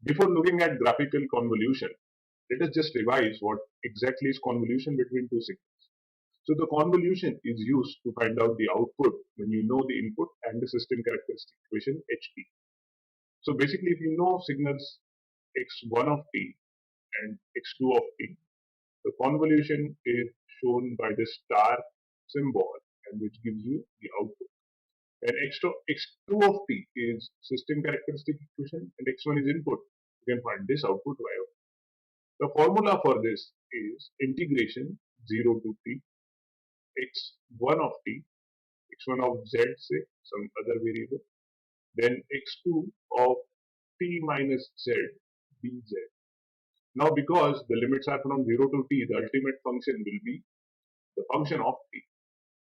Before looking at graphical convolution, let us just revise what exactly is convolution between two signals. So the convolution is used to find out the output when you know the input and the system characteristic equation Hp. So basically, if you know signals x1 of t and x2 of t, the convolution is shown by the star symbol, and which gives you the output. And x2 of t is system characteristic equation and x1 is input. You can find this output y of t. The formula for this is integration 0 to t x1 of t, x1 of z, say some other variable, then x2 of t minus z dz. Now, because the limits are from 0 to t, the ultimate function will be the function of t.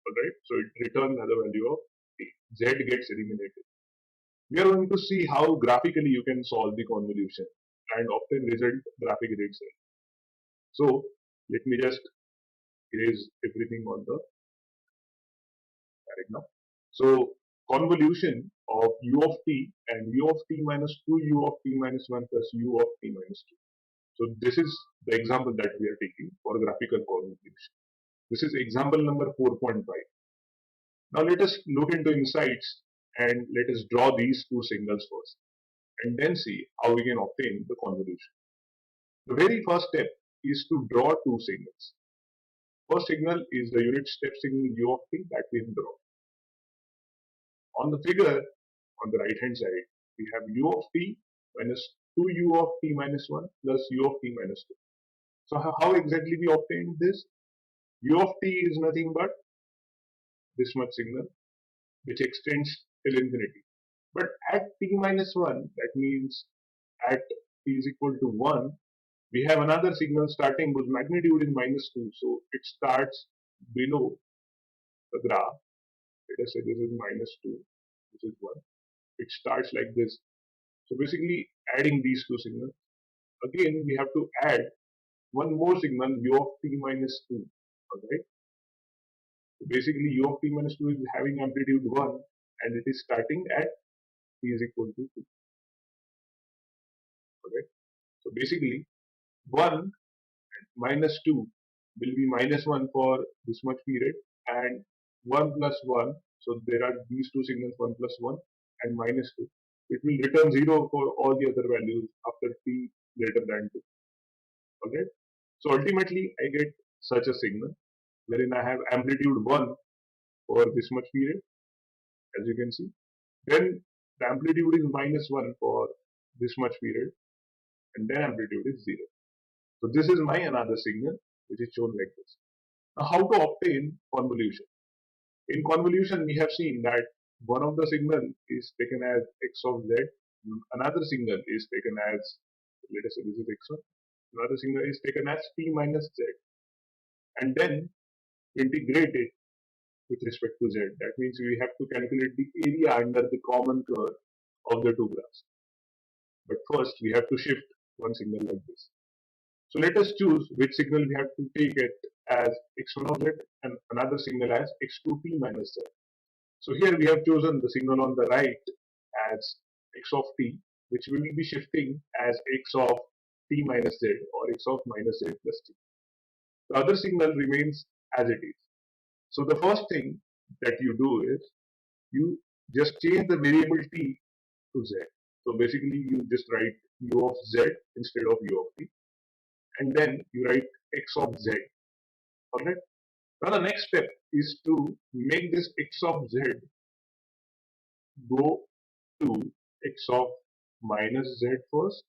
Alright, so it returns as a value of t. Z gets eliminated. We are going to see how graphically you can solve the convolution and obtain result graphic itself. So let me just erase everything on the right now. So convolution of u of t and u of t minus 2 u of t minus 1 plus u of t minus 2. So this is the example that we are taking for graphical convolution. This is example number 4.5. Now let us look into insights and let us draw these two signals first and then see how we can obtain the convolution. The very first step is to draw two signals. First signal is the unit step signal u of t that we have drawn. On the figure on the right hand side, we have u of t minus 2u of t minus 1 plus u of t minus 2. So how exactly we obtained this? U of t is nothing but this much signal which extends till infinity. But at t minus 1, that means at t is equal to 1, we have another signal starting whose magnitude is minus 2. So it starts below the graph. Let us say this is minus 2, this is 1. It starts like this. So basically adding these two signals. Again, we have to add one more signal u of t minus 2. Alright. So basically u of t minus 2 is having amplitude 1 and it is starting at t is equal to 2. Alright. So basically 1 minus 2 will be minus 1 for this much period and 1 plus 1. So there are these two signals 1 plus 1 and minus 2. It will return 0 for all the other values after t greater than 2. Alright. So ultimately I get such a signal wherein I have amplitude 1 for this much period, as you can see. Then the amplitude is minus 1 for this much period and then amplitude is 0. So this is my another signal which is shown like this. Now how to obtain convolution? In convolution we have seen that one of the signal is taken as x of z, another signal is taken as, let us say this is x1, another signal is taken as t minus z, and then integrate it with respect to z. That means we have to calculate the area under the common curve of the two graphs. But first we have to shift one signal like this. So let us choose which signal we have to take it as x1 of z and another signal as x2t minus z. So here we have chosen the signal on the right as x of t, which we will be shifting as x of t minus z or x of minus z plus t. The other signal remains as it is. So the first thing that you do is you just change the variable t to z. So basically you just write u of z instead of u of t, and then you write x of z. Alright. Now the next step is to make this x of z go to x of minus z first,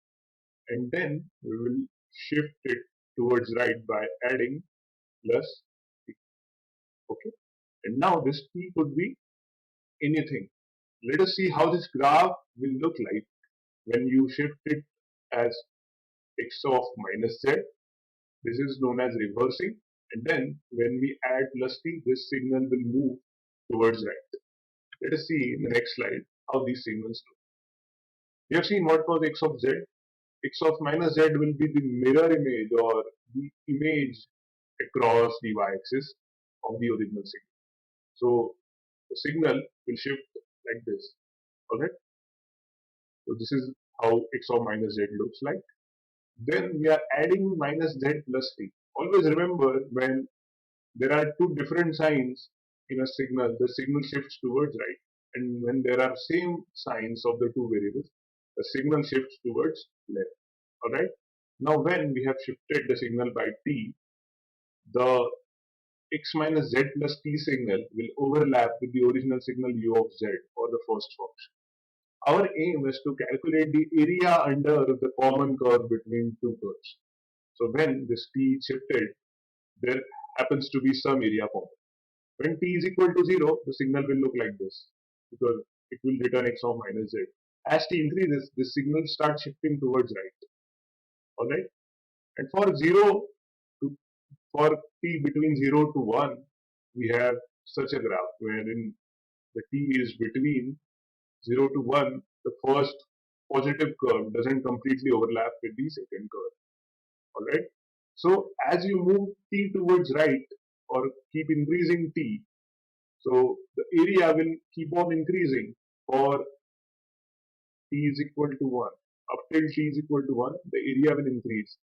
and then we will shift it towards right by adding plus t. Okay. And now this t could be anything. Let us see how this graph will look like when you shift it as x of minus z. This is known as reversing, and then when we add plus t, this signal will move towards right. Let us see in the next slide how these signals look. We have seen what was x of z. X of minus z will be the mirror image or the image across the y-axis of the original signal. So the signal will shift like this. Alright. So this is how x of minus z looks like. Then we are adding minus z plus t. Always remember, when there are two different signs in a signal, the signal shifts towards right. And when there are same signs of the two variables, the signal shifts towards left. Alright? Now when we have shifted the signal by t, the x minus z plus t signal will overlap with the original signal u of z, or the first function. Our aim is to calculate the area under the common curve between two curves. So when this t is shifted, there happens to be some area common. When t is equal to 0, the signal will look like this, because it will return x of minus z. As t increases, the signal starts shifting towards right. Alright? And for 0 to for t between 0 to 1, we have such a graph wherein the t is between 0 to 1, the first positive curve doesn't completely overlap with the second curve. Alright? So as you move t towards right, or keep increasing t, so the area will keep on increasing for t is equal to 1. Up till t is equal to 1, the area will increase.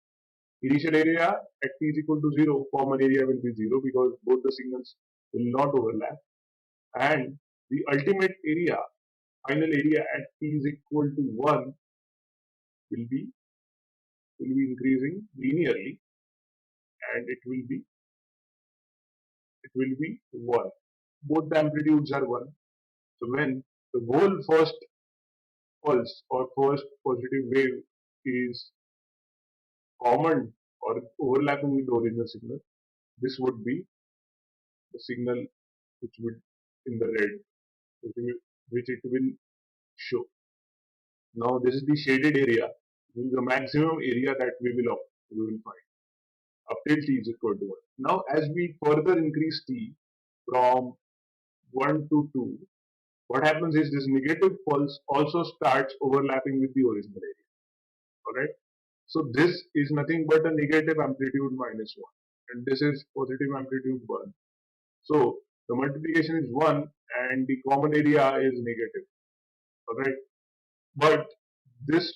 Initial area at t is equal to 0, common area will be 0 because both the signals will not overlap. And the ultimate area, final area at t is equal to 1 will be increasing linearly, and it will be 1. Both the amplitudes are 1. So when the whole first pulse or first positive wave is common or overlapping with the original signal, this would be the signal which would in the red, which it will show. Now this is the shaded area. This is the maximum area that we will find up till t is equal to 1. Now as we further increase t from 1 to 2, what happens is this negative pulse also starts overlapping with the original area. Alright? So this is nothing but a negative amplitude minus 1, and this is positive amplitude 1. So the multiplication is 1 and the common area is negative. Alright? But this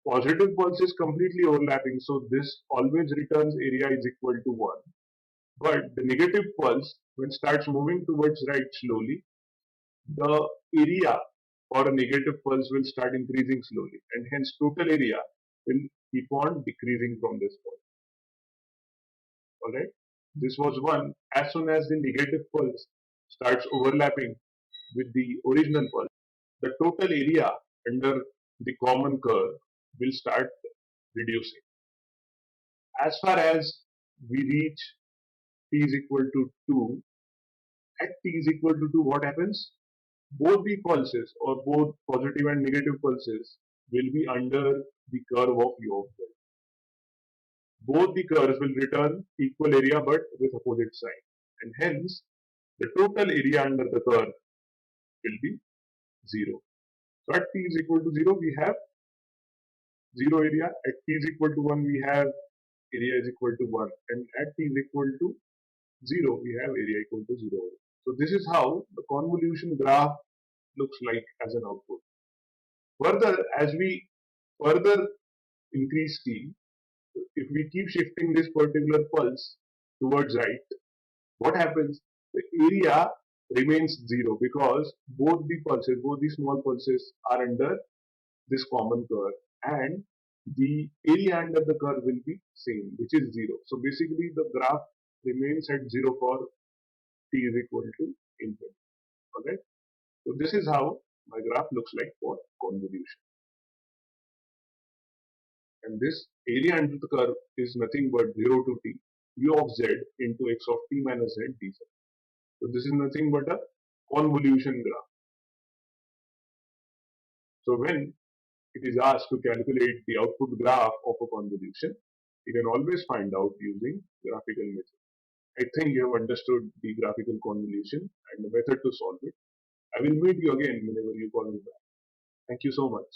positive pulse is completely overlapping, so this always returns area is equal to 1. But the negative pulse, when starts moving towards right slowly, the area for a negative pulse will start increasing slowly, and hence total area will keep on decreasing from this point. Alright? This was 1. As soon as the negative pulse starts overlapping with the original pulse, the total area under the common curve will start reducing. As far as we reach t is equal to 2, at t is equal to 2, what happens? Both the pulses, or both positive and negative pulses, will be under the curve of u of z. Both the curves will return equal area but with opposite sign, and hence the total area under the curve will be 0. So at t is equal to 0, we have 0 area. At t is equal to 1, we have area is equal to 1. And at t is equal to 0, we have area equal to 0. So this is how the convolution graph looks like as an output. Further, as we further increase t, if we keep shifting this particular pulse towards right, what happens? The area remains 0 because both the pulses, both the small pulses are under this common curve, and the area under the curve will be same, which is 0. So basically the graph remains at 0 for t is equal to infinity. Okay? So this is how my graph looks like for convolution. And this area under the curve is nothing but 0 to t, u of z into x of t minus z dz. So this is nothing but a convolution graph. So when it is asked to calculate the output graph of a convolution, you can always find out using graphical method. I think you have understood the graphical convolution and the method to solve it. I will meet you again whenever you call me back. Thank you so much.